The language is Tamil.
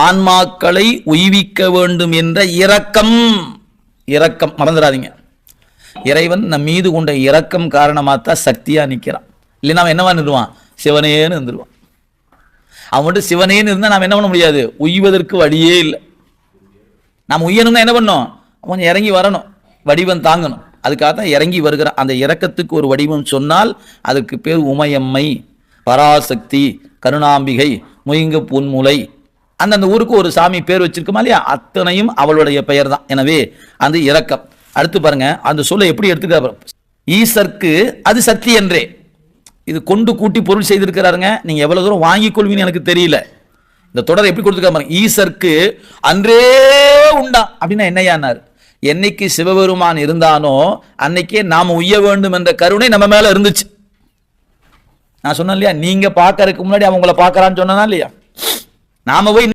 ஆன்மாக்களை உய்விக்க வேண்டும் என்ற இரக்கம். இரக்கம் மறந்துடாதீங்க. இறைவன் நம் மீது கொண்ட இரக்கம் காரணமாகத்தான் சக்தியா நிற்கிறான். இல்லைன்னா அவன் என்னவா நிறுவான்? சிவனேன்னு இருந்துருவான். அவன் மட்டும் சிவனேன்னு இருந்தால் நாம் என்ன பண்ண முடியாது? உய்வதற்கு வழியே இல்லை. நாம் உய்யணும்னா என்ன பண்ணோம்? கொஞ்சம் இறங்கி வரணும், வடிவம் தாங்கணும். அதுக்காகத்தான் இறங்கி வருகிறான். அந்த இரக்கத்துக்கு ஒரு வடிவம் சொன்னால் அதுக்கு பேர் உமையம்மை, பராசக்தி, கருணாம்பிகை, முயங்க பொன்முலை. அந்தந்த ஊருக்கு ஒரு சாமி பேர் வச்சிருக்குமா இல்லையா? அத்தனையும் அவளுடைய பெயர் தான். எனவே அந்த இரக்கம். அடுத்து பாருங்க, அந்த சொல்லை எப்படி எடுத்துக்க. ஈசற்கு அது சக்தி என்றே இது கொண்டு கூட்டி பொருள் செய்திருக்கிறாருங்க. நீங்க எவ்வளவு தூரம் வாங்கிக் கொள்வீன்னு எனக்கு தெரியல. இந்த தொடரை எப்படி கொடுத்துருக்காரு? ஈசற்கு அன்றே உண்டா அப்படின்னா என்னையானார்? என்னைக்கு சிவபெருமான் இருந்தானோ அன்னைக்கே நாம உய்ய வேண்டும் என்ற கருணை நம்ம மேல இருந்துச்சு. நான் சொன்னேன் இல்லையா, நீங்க பார்க்கறதுக்கு முன்னாடி அவங்கள பார்க்கறான்னு சொன்னா இல்லையா? நாம போய்